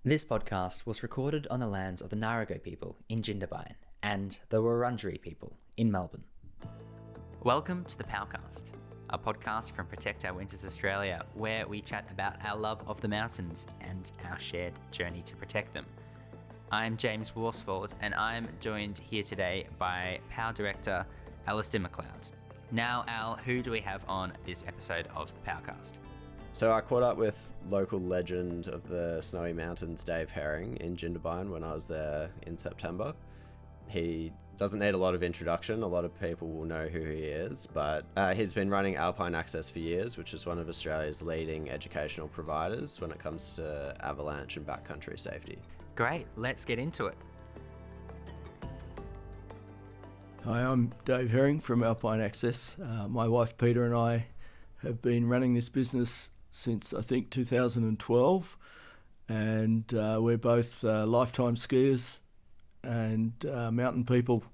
This podcast was recorded on the lands of the Ngarigo people in Jindabyne and the Wurundjeri people in Melbourne. Welcome to the POWcast, a podcast from Protect Our Winters Australia, where we chat about our love of the mountains and our shared journey to protect them. I'm James Worsfold, and I'm joined here today by POW Director Alistair McLeod. Now, Al, who do we have on this episode of the POWcast? So I caught up with local legend of the Snowy Mountains, Dave Herring, in Jindabyne when I was there in September. He doesn't need a lot of introduction. A lot of people will know who he is, but he's been running Alpine Access for years, which is one of Australia's leading educational providers when it comes to avalanche and backcountry safety. Great, let's get into it. Hi, I'm Dave Herring from Alpine Access. My wife Pieta and I have been running this business since I think 2012, and we're both lifetime skiers and mountain people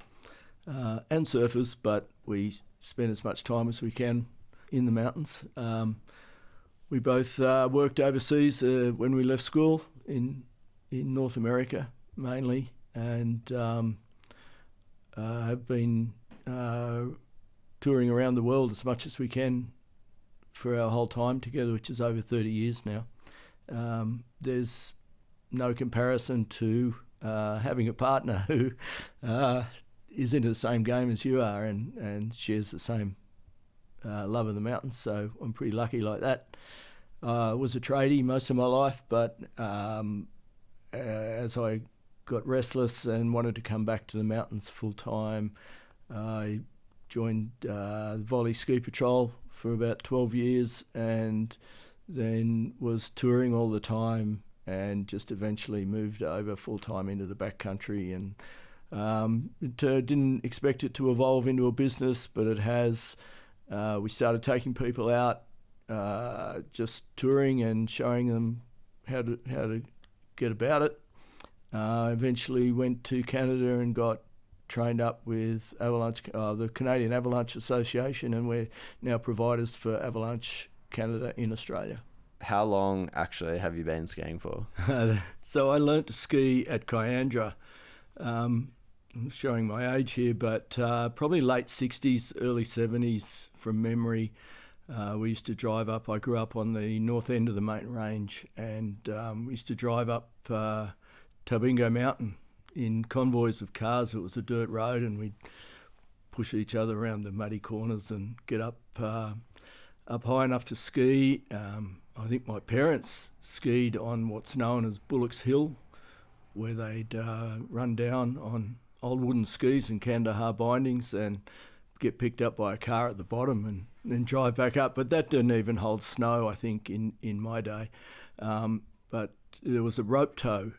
and surfers, but we spend as much time as we can in the mountains. We both worked overseas when we left school in North America mainly, and have been touring around the world as much as we can for our whole time together, which is over 30 years now. There's no comparison to having a partner who is into the same game as you are and shares the same love of the mountains, so I'm pretty lucky like that. I was a tradie most of my life, but as I got restless and wanted to come back to the mountains full time, I joined the Volley Ski Patrol for about 12 years and then was touring all the time and just eventually moved over full-time into the backcountry, and didn't expect it to evolve into a business, but it has. We started taking people out, just touring and showing them how to get about it. Eventually went to Canada and got trained up with Avalanche, the Canadian Avalanche Association, and we're now providers for Avalanche Canada in Australia. How long actually have you been skiing for? So I learnt to ski at Kiandra. I'm showing my age here, but probably late 60s, early 70s from memory. We used to drive up. I grew up on the north end of the Mountain Range, and we used to drive up Tabingo Mountain in convoys of cars. It was a dirt road, and we'd push each other around the muddy corners and get up high enough to ski. I think my parents skied on what's known as Bullock's Hill, where they'd run down on old wooden skis and Kandahar bindings and get picked up by a car at the bottom and then drive back up. But that didn't even hold snow, I think, in my day. But there was a rope tow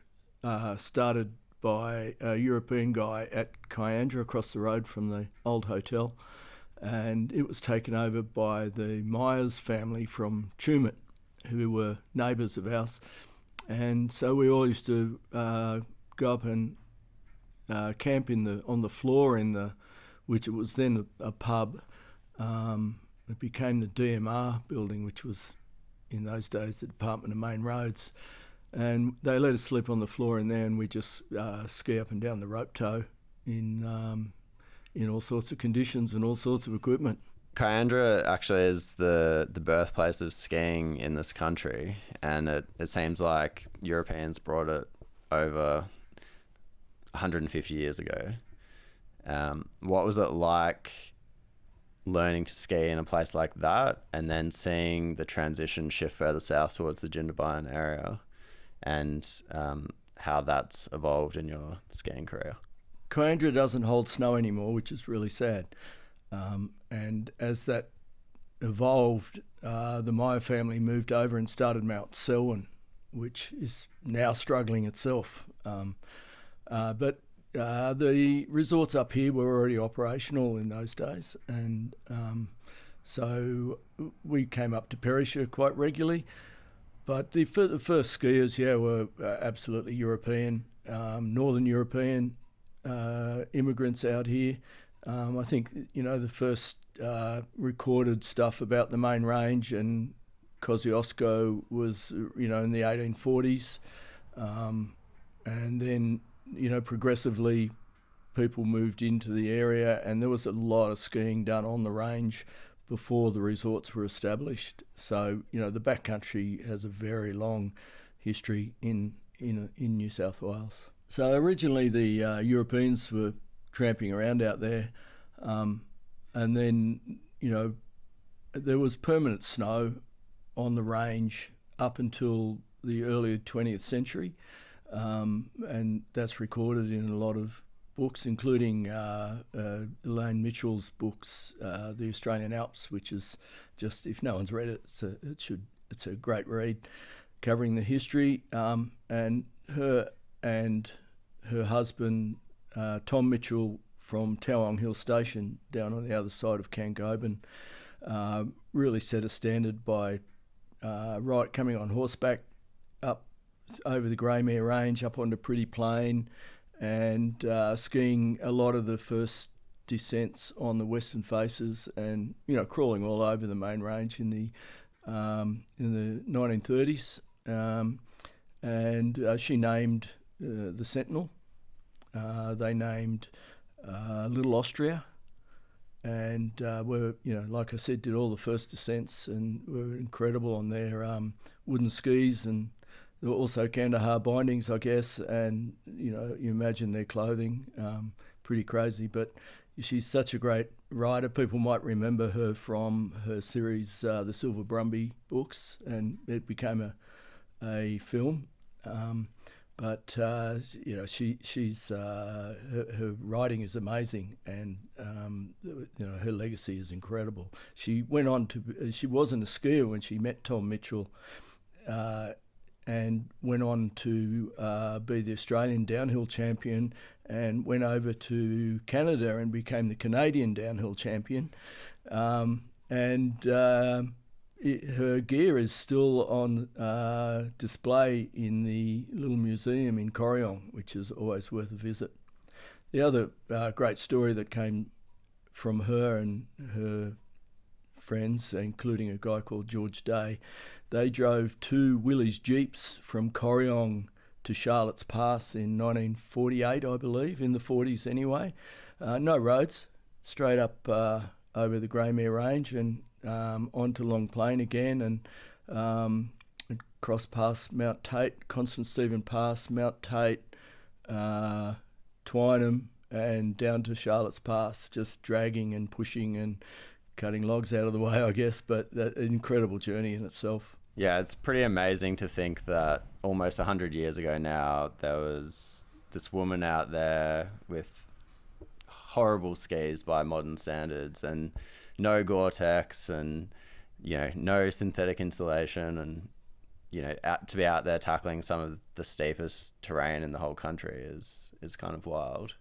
started by a European guy at Kiandra across the road from the old hotel, and it was taken over by the Myers family from Tumut, who were neighbours of ours. And so we all used to go up and camp on the floor which it was then a pub. It became the DMR building, which was in those days the Department of Main Roads. And they let us sleep on the floor in there, and we just ski up and down the rope tow in all sorts of conditions and all sorts of equipment. Kiandra actually is the birthplace of skiing in this country, and it seems like Europeans brought it over 150 years ago. What was it like learning to ski in a place like that and then seeing the transition shift further south towards the Jindabyne area, and how that's evolved in your skiing career? Kiandra doesn't hold snow anymore, which is really sad. And as that evolved, the Meyer family moved over and started Mount Selwyn, which is now struggling itself. But the resorts up here were already operational in those days, and so we came up to Perisher quite regularly. But the first skiers, were absolutely European, Northern European immigrants out here. I think, the first recorded stuff about the main range and Kosciuszko was, in the 1840s. And then, progressively people moved into the area, and there was a lot of skiing done on the range before the resorts were established. So, the backcountry has a very long history in New South Wales. So originally the Europeans were tramping around out there, and then, there was permanent snow on the range up until the early 20th century, and that's recorded in a lot of books, including Elaine Mitchell's books, The Australian Alps, which is just, if no one's read it, it's a great read, covering the history. And her husband, Tom Mitchell, from Towong Hill Station down on the other side of Kangoban, really set a standard by coming on horseback up over the Greymere Range, up onto Pretty Plain, and skiing a lot of the first descents on the western faces, and crawling all over the main range in the 1930s. And she named the Sentinel. They named Little Austria, and were, like I said, did all the first descents and were incredible on their wooden skis, and there were also Kandahar bindings, I guess, and you imagine their clothing, pretty crazy. But she's such a great writer. People might remember her from her series, the Silver Brumby books, and it became a film. But she's her writing is amazing, and her legacy is incredible. She went on to she wasn't a skier when she met Tom Mitchell, and went on to be the Australian downhill champion, and went over to Canada and became the Canadian downhill champion. Her gear is still on display in the little museum in Corryong, which is always worth a visit. The other great story that came from her and her friends, including a guy called George Day, they drove 2 Willys Jeeps from Corryong to Charlotte's Pass in 1948, I believe, in the 40s anyway. No roads, straight up over the Greymere Range and onto Long Plain again, and cross past Mount Tate, Constant Stephen Pass, Mount Tate, Twynham, and down to Charlotte's Pass, just dragging and pushing and cutting logs out of the way, I guess, but an incredible journey in itself. Yeah, it's pretty amazing to think that almost 100 years ago now, there was this woman out there with horrible skis by modern standards, and no Gore-Tex, and no synthetic insulation, and to be out there tackling some of the steepest terrain in the whole country is kind of wild.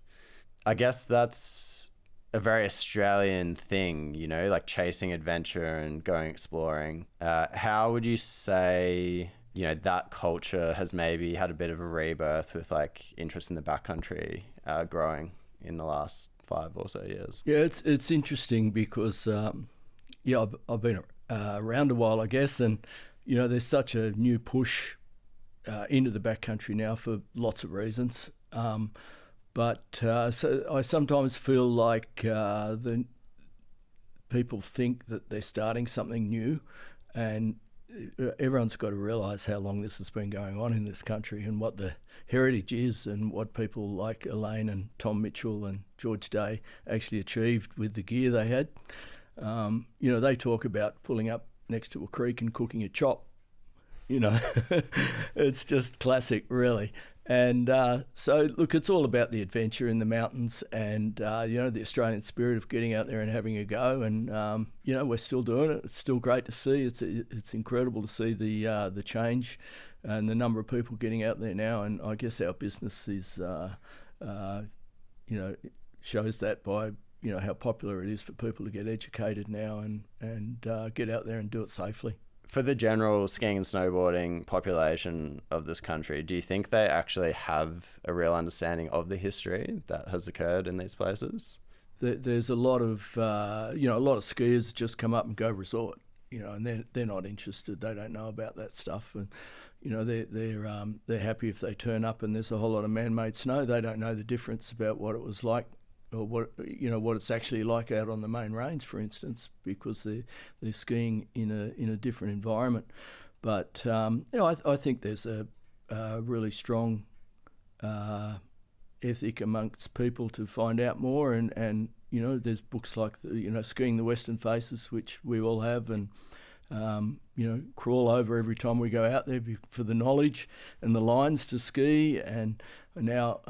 I guess that's a very Australian thing, like chasing adventure and going exploring. How would you say that culture has maybe had a bit of a rebirth with like interest in the backcountry growing in the last 5 or so years? Yeah, it's interesting because I've been around a while, I guess, and there's such a new push into the backcountry now for lots of reasons. But so I sometimes feel like the people think that they're starting something new, and everyone's got to realise how long this has been going on in this country and what the heritage is, and what people like Elaine and Tom Mitchell and George Day actually achieved with the gear they had. They talk about pulling up next to a creek and cooking a chop. It's just classic, really. And so, look, it's all about the adventure in the mountains, and the Australian spirit of getting out there and having a go. And we're still doing it. It's still great to see. It's incredible to see the change and the number of people getting out there now. And I guess our business is shows that by how popular it is for people to get educated now and get out there and do it safely. For the general skiing and snowboarding population of this country, do you think they actually have a real understanding of the history that has occurred in these places? There's a lot of skiers just come up and go resort, and they're not interested. They don't know about that stuff, and they're happy if they turn up and there's a whole lot of man-made snow. They don't know the difference about what it was like, or what it's actually like out on the main range, for instance, because they're skiing in a different environment. But I think there's a really strong ethic amongst people to find out more, and there's books like Skiing the Western Faces, which we all have, and crawl over every time we go out there for the knowledge and the lines to ski. And now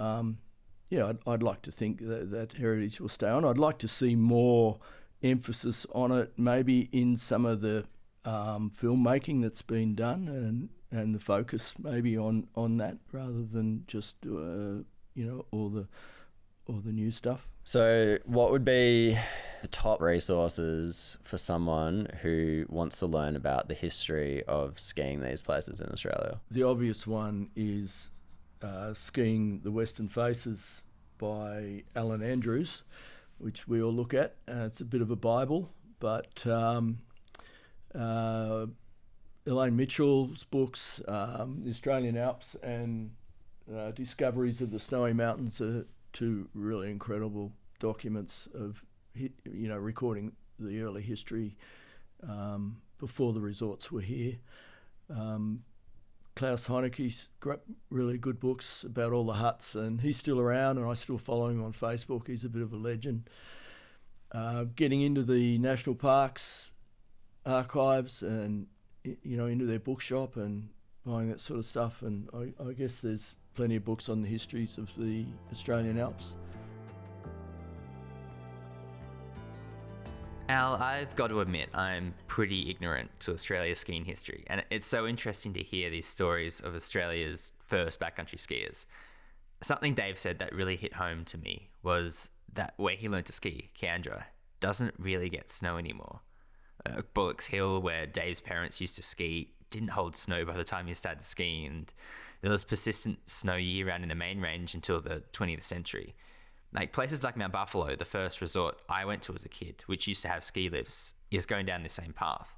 I'd like to think that heritage will stay on. I'd like to see more emphasis on it, maybe in some of the filmmaking that's been done, and the focus maybe on that rather than just all the new stuff. So what would be the top resources for someone who wants to learn about the history of skiing these places in Australia? The obvious one is Skiing the Western Faces by Alan Andrews, which we all look at. It's a bit of a Bible, but Elaine Mitchell's books, The Australian Alps and Discoveries of the Snowy Mountains, are two really incredible documents of recording the early history before the resorts were here. Klaus Heineke's really good books about all the huts, and he's still around, and I still follow him on Facebook. He's a bit of a legend. Getting into the national parks archives and into their bookshop and buying that sort of stuff, and I guess there's plenty of books on the histories of the Australian Alps. Al, I've got to admit I'm pretty ignorant to Australia's skiing history, and it's so interesting to hear these stories of Australia's first backcountry skiers. Something Dave said that really hit home to me was that where he learned to ski, Candra, doesn't really get snow anymore. Bullocks Hill, where Dave's parents used to ski, didn't hold snow by the time he started skiing, and there was persistent snow year-round in the main range until the 20th century. Like places like Mount Buffalo, the first resort I went to as a kid, which used to have ski lifts, is going down the same path.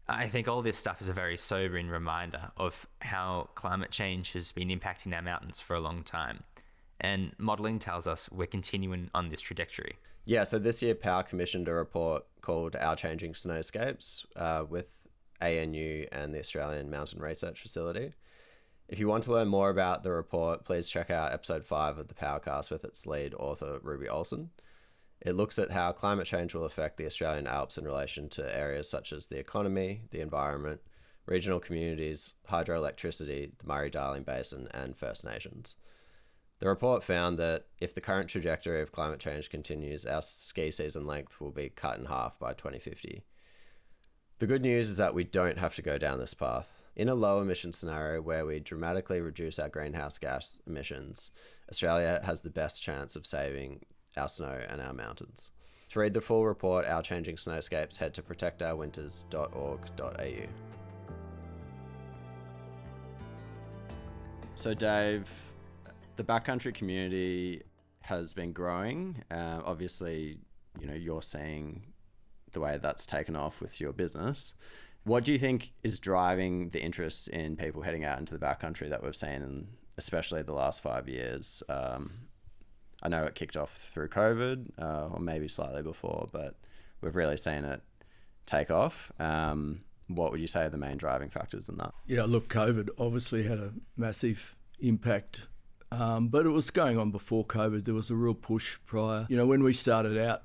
I think all this stuff is a very sobering reminder of how climate change has been impacting our mountains for a long time. And modelling tells us we're continuing on this trajectory. Yeah, so this year POW commissioned a report called Our Changing Snowscapes with ANU and the Australian Mountain Research Facility. If you want to learn more about the report, please check out episode 5 of the POWcast with its lead author, Ruby Olsen. It looks at how climate change will affect the Australian Alps in relation to areas such as the economy, the environment, regional communities, hydroelectricity, the Murray-Darling Basin, and First Nations. The report found that if the current trajectory of climate change continues, our ski season length will be cut in half by 2050. The good news is that we don't have to go down this path. In a low emission scenario where we dramatically reduce our greenhouse gas emissions, Australia has the best chance of saving our snow and our mountains. To read the full report, Our Changing Snowscapes, head to protectourwinters.org.au. So Dave, the backcountry community has been growing. Obviously, you're seeing the way that's taken off with your business. What do you think is driving the interest in people heading out into the backcountry that we've seen in especially the last 5 years? I know it kicked off through COVID, or maybe slightly before, but we've really seen it take off. What would you say are the main driving factors in that? Yeah, look, COVID obviously had a massive impact, but it was going on before COVID. There was a real push prior. When we started out,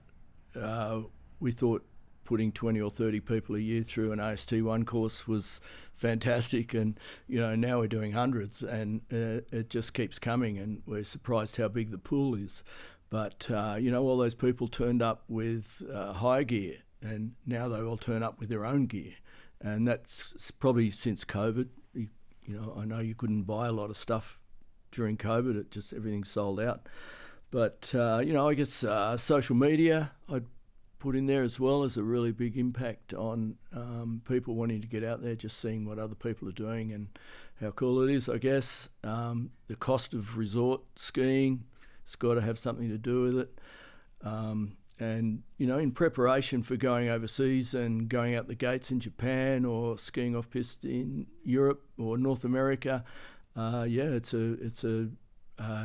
we thought putting 20 or 30 people a year through an AST1 course was fantastic, and now we're doing hundreds, and it just keeps coming, and we're surprised how big the pool is. But all those people turned up with hire gear, and now they all turn up with their own gear, and that's probably since COVID. I know you couldn't buy a lot of stuff during COVID; everything sold out. But I guess social media I'd put in there as well as a really big impact on people wanting to get out there, just seeing what other people are doing and how cool it is, I guess. The cost of resort skiing has got to have something to do with it. And, in preparation for going overseas and going out the gates in Japan or skiing off-piste in Europe or North America, it's a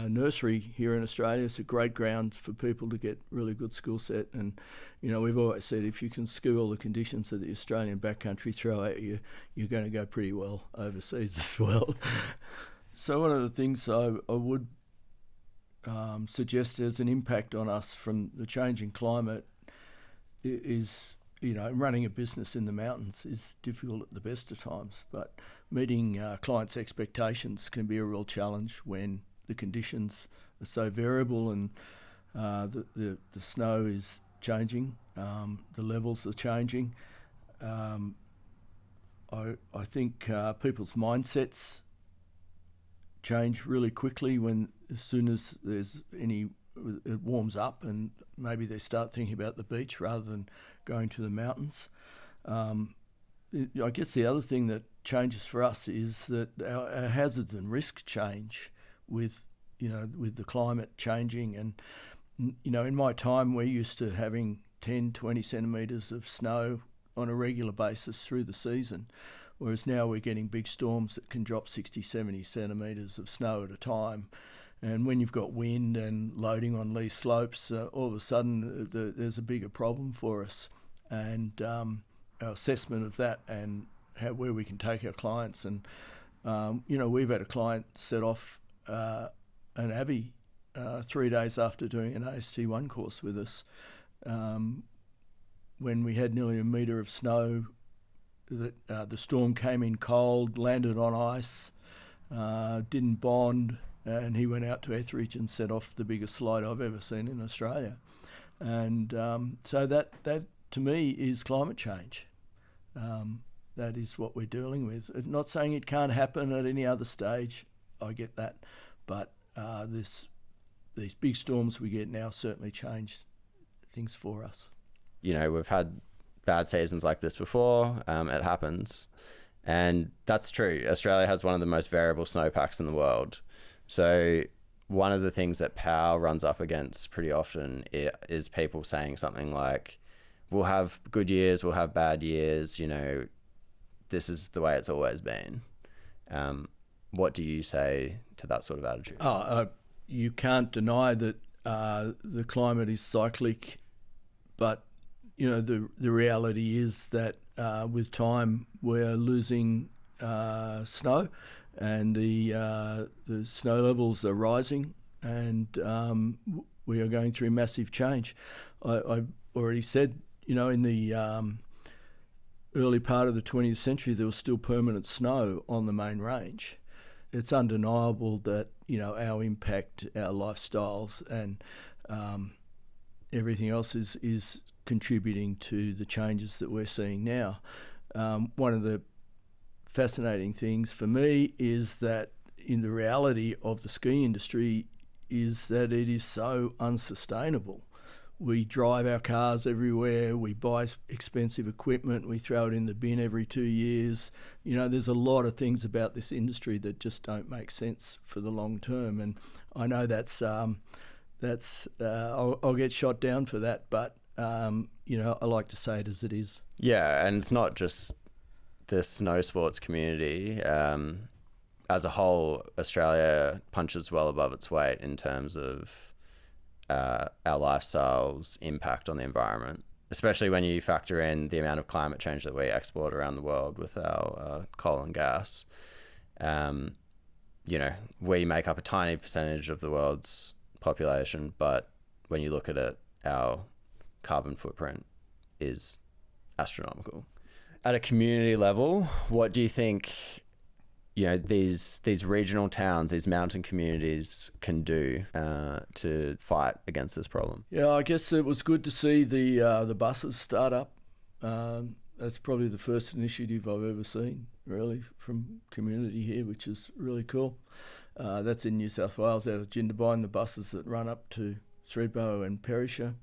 nursery here in Australia. It's a great ground for people to get really good skill set. And, we've always said if you can ski all the conditions that the Australian backcountry throw at you, you're going to go pretty well overseas as well. So one of the things I would suggest as an impact on us from the changing climate is, running a business in the mountains is difficult at the best of times, but meeting clients' expectations can be a real challenge when the conditions are so variable and the snow is changing, the levels are changing. I think people's mindsets change really quickly as soon as it warms up, and maybe they start thinking about the beach rather than going to the mountains. I guess the other thing that changes for us is that our hazards and risks change with the climate changing. And in my time, we're used to having 10, 20 centimetres of snow on a regular basis through the season. Whereas now we're getting big storms that can drop 60, 70 centimetres of snow at a time. And when you've got wind and loading on lee slopes, all of a sudden there's a bigger problem for us. And our assessment of that and where we can take our clients. And, we've had a client set off an Abbey 3 days after doing an AST1 course with us, when we had nearly a metre of snow. The storm came in cold, landed on ice, didn't bond, and he went out to Etheridge and set off the biggest slide I've ever seen in Australia. And so that to me is climate change. That is what we're dealing with. I'm not saying it can't happen at any other stage. I get that, but these big storms we get now certainly change things for us. We've had bad seasons like this before. It happens. And that's true. Australia has one of the most variable snowpacks in the world. So one of the things that POW runs up against pretty often is people saying something like, we'll have good years, we'll have bad years, this is the way it's always been. What do you say to that sort of attitude? You can't deny that the climate is cyclic, but the reality is that with time we're losing snow, and the snow levels are rising, and we are going through massive change. I already said, in the early part of the 20th century there was still permanent snow on the main range. It's undeniable that our impact, our lifestyles, and everything else is contributing to the changes that we're seeing now. One of the fascinating things for me is that in the reality of the ski industry is that it is so unsustainable. We drive our cars everywhere, we buy expensive equipment, we throw it in the bin every 2 years. There's a lot of things about this industry that just don't make sense for the long term. And I know I'll get shot down for that, but I like to say it as it is. Yeah, and it's not just the snow sports community. As a whole, Australia punches well above its weight in terms of our lifestyles' impact on the environment, especially when you factor in the amount of climate change that we export around the world with our coal and gas. We make up a tiny percentage of the world's population, but when you look at it, our carbon footprint is astronomical. At a community level, what do you think these regional towns, these mountain communities can do to fight against this problem? Yeah, I guess it was good to see the buses start up. That's probably the first initiative I've ever seen, really, from community here, which is really cool. That's in New South Wales, out of Jindabyne, the buses that run up to Thredbo and Perisher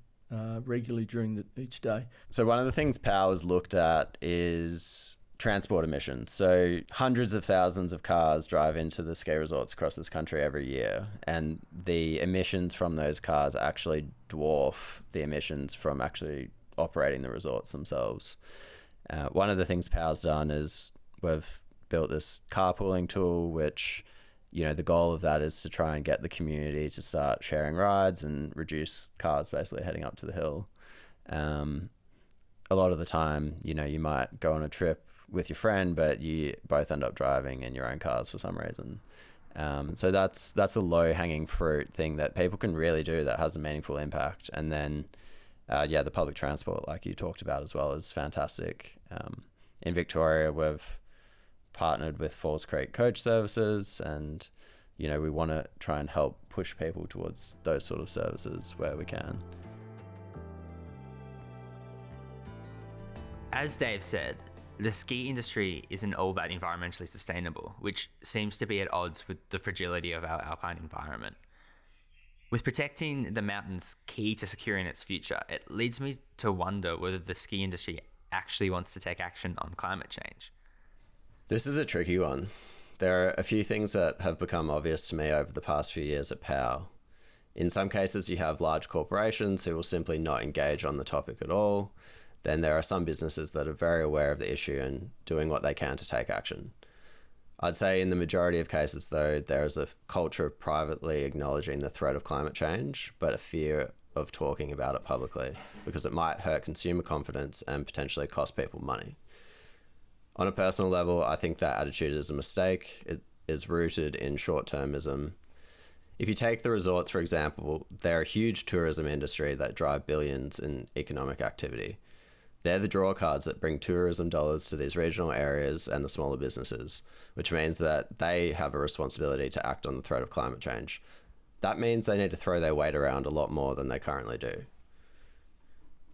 regularly during each day. So one of the things POW has looked at is transport emissions. So hundreds of thousands of cars drive into the ski resorts across this country every year, and the emissions from those cars actually dwarf the emissions from actually operating the resorts themselves. One of the things POW's done is we've built this carpooling tool, which, you know, the goal of that is to try and get the community to start sharing rides and reduce cars basically heading up to the hill. A lot of the time, you know, you might go on a trip with your friend, but you both end up driving in your own cars for some reason. So that's a low hanging fruit thing that people can really do that has a meaningful impact. And then, the public transport, like you talked about as well, is fantastic. In Victoria, we've partnered with Falls Creek Coach Services, and, you know, we want to try and help push people towards those sort of services where we can. As Dave said, the ski industry isn't all that environmentally sustainable, which seems to be at odds with the fragility of our alpine environment. With protecting the mountains key to securing its future, it leads me to wonder whether the ski industry actually wants to take action on climate change. This is a tricky one. There are a few things that have become obvious to me over the past few years at POW. In some cases, you have large corporations who will simply not engage on the topic at all. Then there are some businesses that are very aware of the issue and doing what they can to take action. I'd say in the majority of cases, though, there is a culture of privately acknowledging the threat of climate change, but a fear of talking about it publicly because it might hurt consumer confidence and potentially cost people money. On a personal level, I think that attitude is a mistake. It is rooted in short-termism. If you take the resorts, for example, they're a huge tourism industry that drive billions in economic activity. They're the draw cards that bring tourism dollars to these regional areas and the smaller businesses, which means that they have a responsibility to act on the threat of climate change. That means they need to throw their weight around a lot more than they currently do.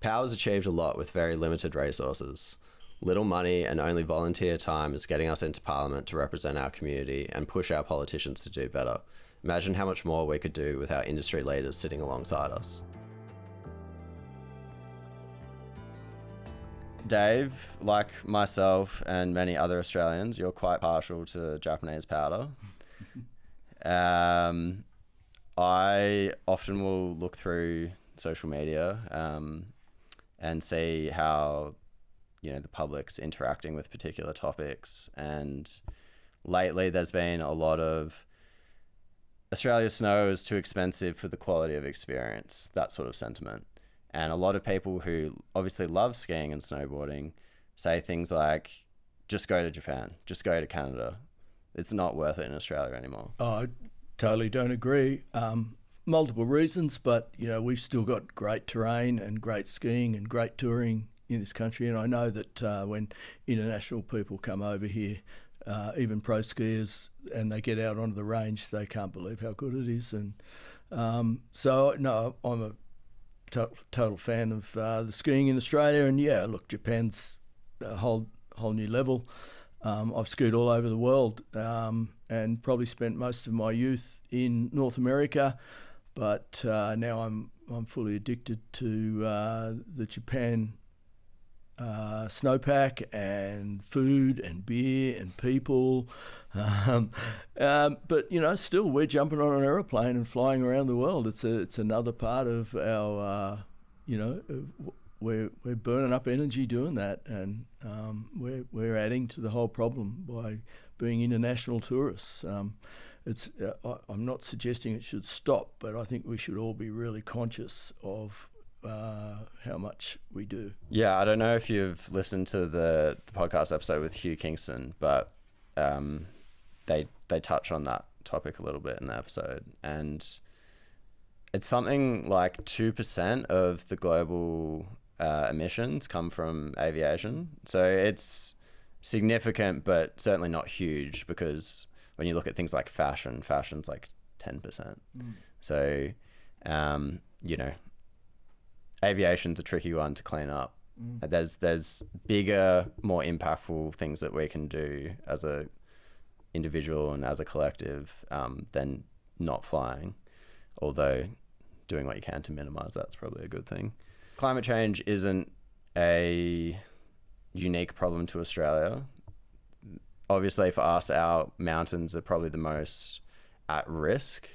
POW has achieved a lot with very limited resources. Little money and only volunteer time is getting us into Parliament to represent our community and push our politicians to do better. Imagine how much more we could do with our industry leaders sitting alongside us. Dave, like myself and many other Australians, you're quite partial to Japanese powder. I often will look through social media and see how, you know, the public's interacting with particular topics. And lately there's been a lot of Australia's snow is too expensive for the quality of experience, that sort of sentiment. And a lot of people who obviously love skiing and snowboarding say things like, just go to Japan, just go to Canada. It's not worth it in Australia anymore. Oh, I totally don't agree. Multiple reasons, but, you know, we've still got great terrain and great skiing and great touring in this country. And I know that when international people come over here, even pro skiers, and they get out onto the range, they can't believe how good it is. And so, no, I'm a total fan of the skiing in Australia, and yeah, look, Japan's a whole new level. I've skied all over the world and probably spent most of my youth in North America, but now I'm fully addicted to the Japan snowpack and food and beer and people. But, you know, still we're jumping on an aeroplane and flying around the world. It's another part of our, we're burning up energy doing that, and we're adding to the whole problem by being international tourists. I'm not suggesting it should stop, but I think we should all be really conscious of how much we do. Yeah, I don't know if you've listened to the podcast episode with Hugh Kingston, but they touch on that topic a little bit in the episode, and it's something like 2% of the global emissions come from aviation. So it's significant, but certainly not huge, because when you look at things like fashion's like 10%. So, aviation's a tricky one to clean up. There's bigger, more impactful things that we can do as a individual and as a collective than not flying, although doing what you can to minimize that's probably a good thing. Climate change isn't a unique problem to Australia. obviously for us, our mountains are probably the most at risk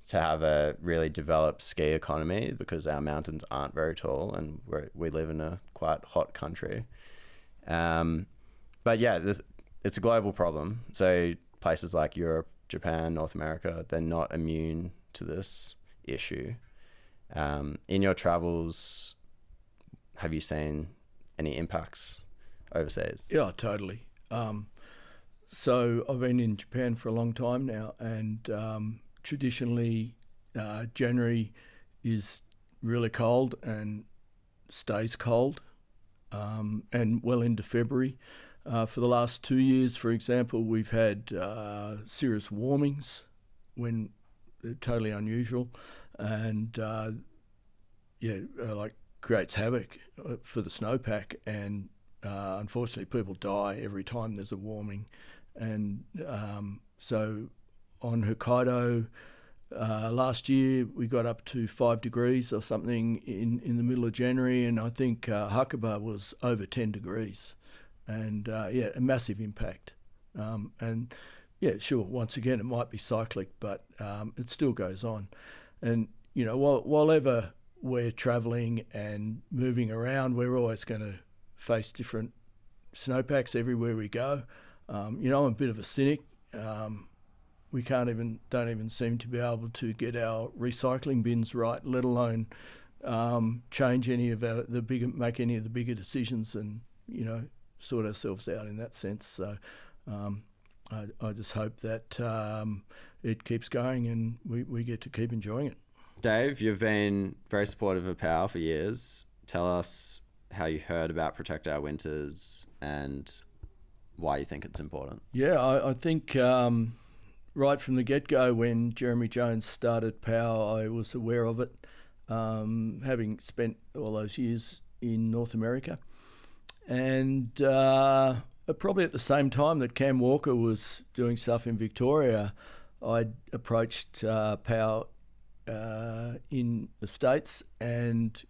to have a really developed ski economy because our mountains aren't very tall and we live in a quite hot country. But yeah, it's a global problem. So places like Europe, Japan, North America, they're not immune to this issue. In your travels, have you seen any impacts overseas? Yeah, totally. So I've been in Japan for a long time now, and traditionally January is really cold and stays cold, and well into February. For the last 2 years, for example, we've had serious warmings when they're totally unusual, and like creates havoc for the snowpack, and unfortunately people die every time there's a warming. And so on Hokkaido last year we got up to 5 degrees or something in the middle of January, and I think Hakuba was over 10 degrees, and a massive impact. And yeah, sure, once again it might be cyclic, but it still goes on. And while ever we're travelling and moving around, we're always going to face different snowpacks everywhere we go. I'm a bit of a cynic. We don't even seem to be able to get our recycling bins right, let alone change any of make any of the bigger decisions and sort ourselves out in that sense. So I just hope that it keeps going and we get to keep enjoying it. Dave, you've been very supportive of POW for years. Tell us how you heard about Protect Our Winters and why you think it's important. Yeah, I think right from the get-go when Jeremy Jones started POW, I was aware of it, having spent all those years in North America. And probably at the same time that Cam Walker was doing stuff in Victoria, I'd approached POW in the States, and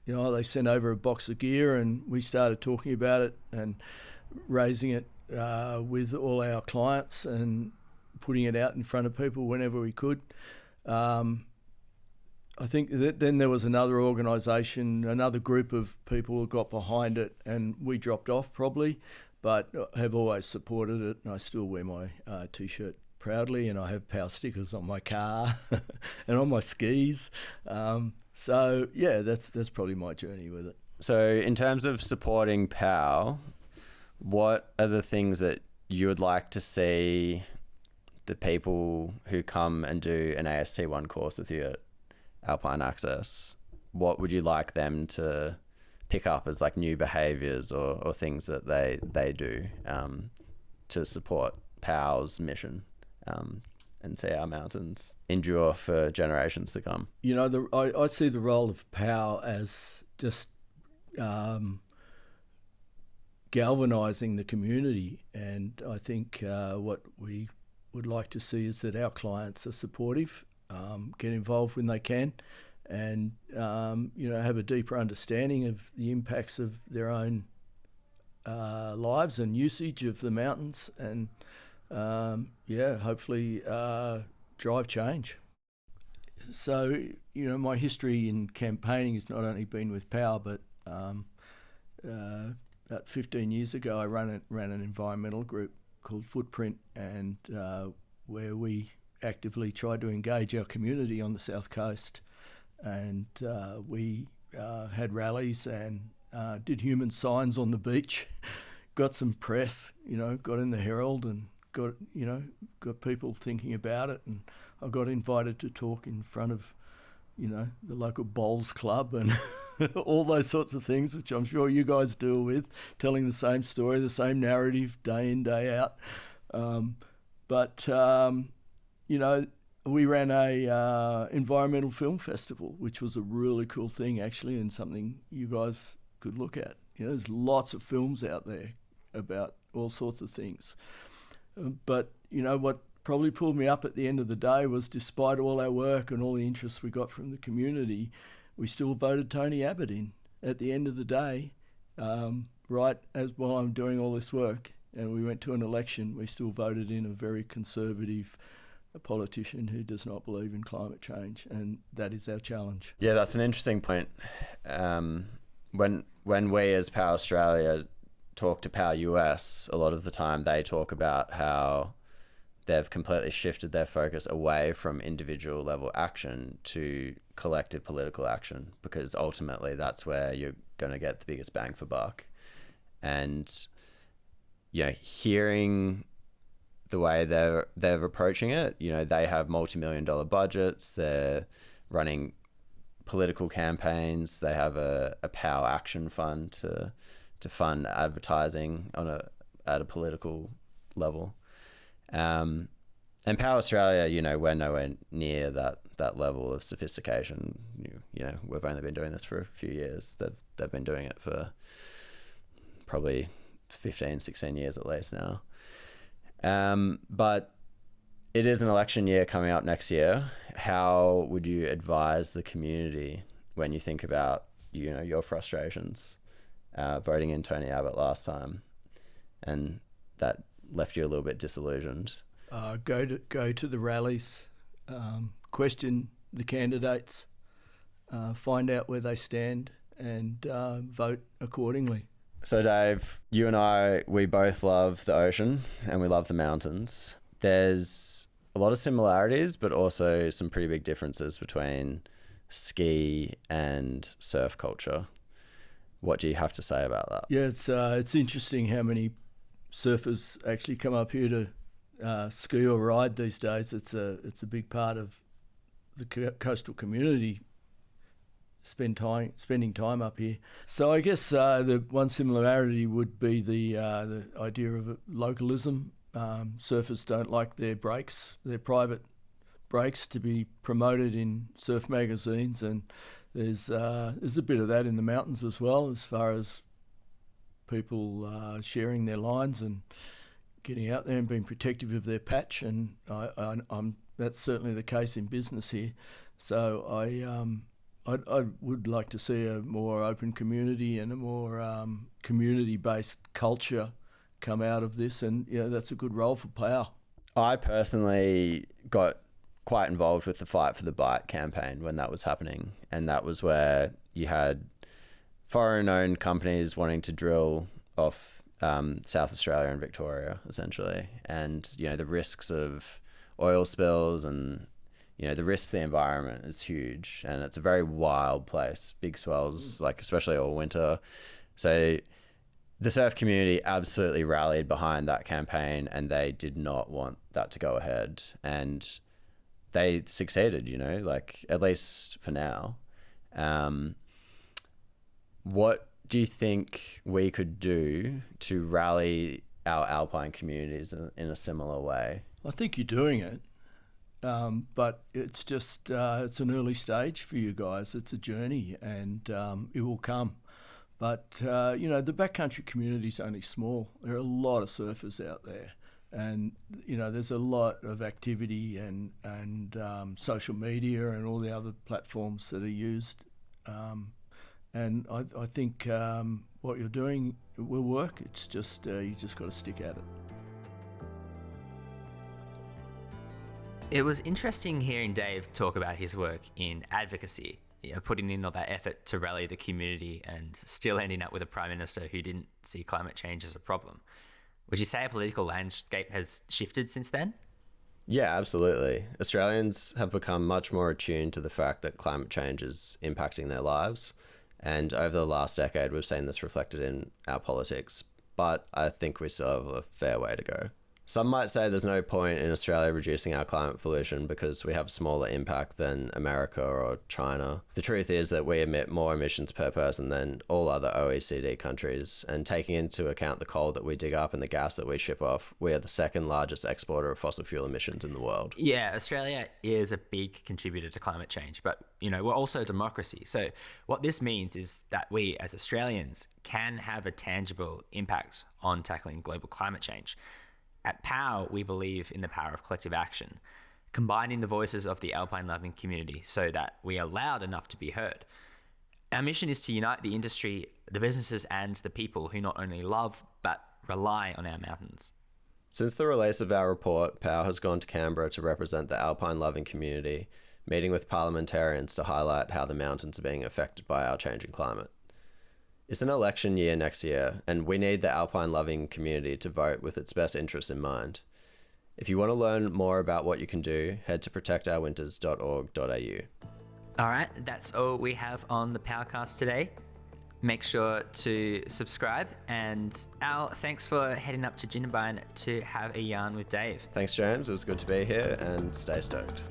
they sent over a box of gear and we started talking about it and raising it with all our clients and putting it out in front of people whenever we could. I think then there was another organisation, another group of people who got behind it, and we dropped off probably, but have always supported it, and I still wear my T-shirt proudly, and I have POW stickers on my car and on my skis. So yeah, that's probably my journey with it. So in terms of supporting POW, what are the things that you would like to see the people who come and do an AST1 course with you at Alpine Access, what would you like them to pick up as like new behaviours or things that they do to support POW's mission and see our mountains endure for generations to come? I see the role of POW as just galvanising the community, and I think what we would like to see is that our clients are supportive, get involved when they can, and have a deeper understanding of the impacts of their own lives and usage of the mountains, and hopefully drive change. So my history in campaigning has not only been with POW, but about 15 years ago I ran an environmental group called Footprint, and where we actively tried to engage our community on the South Coast, and we had rallies and did human signs on the beach, got some press, got in the Herald, and got people thinking about it, and I got invited to talk in front of the local bowls club and all those sorts of things, which I'm sure you guys deal with, telling the same story, the same narrative day in, day out. We ran a environmental film festival, which was a really cool thing actually, and something you guys could look at. There's lots of films out there about all sorts of things. But what probably pulled me up at the end of the day was, despite all our work and all the interest we got from the community, we still voted Tony Abbott in at the end of the day, right as while I'm doing all this work. and we went to an election, we still voted in a very conservative politician who does not believe in climate change, and that is our challenge. Yeah, that's an interesting point. When we as Power Australia talk to Power US, a lot of the time they talk about how they've completely shifted their focus away from individual level action to collective political action, because ultimately that's where you're going to get the biggest bang for buck. And hearing the way they're approaching it, they have multi-million-dollar budgets, they're running political campaigns, they have a Power Action Fund to fund advertising at a political level. And Power Australia, we're nowhere near that level of sophistication. We've only been doing this for a few years. They've been doing it for probably 15, 16 years at least now. But it is an election year coming up next year. How would you advise the community when you think about, your frustrations voting in Tony Abbott last time, and that left you a little bit disillusioned? Go to the rallies, question the candidates, find out where they stand, and vote accordingly. So Dave, you and I, we both love the ocean and we love the mountains. There's a lot of similarities, but also some pretty big differences between ski and surf culture. What do you have to say about that? Yeah, it's interesting how many surfers actually come up here to ski or ride these days. It's a big part of the coastal community, spending time up here. So I guess the one similarity would be the idea of localism. Surfers don't like their private breaks, to be promoted in surf magazines, and there's a bit of that in the mountains as well, as far as people sharing their lines and getting out there and being protective of their patch. And that's certainly the case in business here. So I would like to see a more open community and a more community-based culture come out of this, and that's a good role for Power. I personally got quite involved with the Fight for the Bite campaign when that was happening, and that was where you had foreign-owned companies wanting to drill off South Australia and Victoria, essentially, and the risks of oil spills and the risk to the environment is huge, and it's a very wild place. Big swells, especially all winter. So the surf community absolutely rallied behind that campaign, and they did not want that to go ahead. And they succeeded, at least for now. What do you think we could do to rally our alpine communities in a similar way? I think you're doing it. But it's just, it's an early stage for you guys. It's a journey, and it will come. But, the backcountry community is only small. There are a lot of surfers out there, and, there's a lot of activity and social media and all the other platforms that are used. And I think what you're doing will work. It's just, you just got to stick at it. It was interesting hearing Dave talk about his work in advocacy, putting in all that effort to rally the community and still ending up with a Prime Minister who didn't see climate change as a problem. Would you say a political landscape has shifted since then? Yeah, absolutely. Australians have become much more attuned to the fact that climate change is impacting their lives. And over the last decade, we've seen this reflected in our politics. But I think we still have a fair way to go. Some might say there's no point in Australia reducing our climate pollution because we have smaller impact than America or China. The truth is that we emit more emissions per person than all other OECD countries, and taking into account the coal that we dig up and the gas that we ship off, we are the second largest exporter of fossil fuel emissions in the world. Yeah, Australia is a big contributor to climate change, but we're also a democracy. So what this means is that we as Australians can have a tangible impact on tackling global climate change. At POW, we believe in the power of collective action, combining the voices of the alpine loving community so that we are loud enough to be heard. Our mission is to unite the industry, the businesses, and the people who not only love but rely on our mountains. Since the release of our report, POW has gone to Canberra to represent the alpine-loving community, meeting with parliamentarians to highlight how the mountains are being affected by our changing climate. It's an election year next year, and we need the alpine-loving community to vote with its best interests in mind. If you want to learn more about what you can do, head to protectourwinters.org.au. All right, that's all we have on the POWcast today. Make sure to subscribe, and Al, thanks for heading up to Jindabyne to have a yarn with Dave. Thanks, James. It was good to be here, and stay stoked.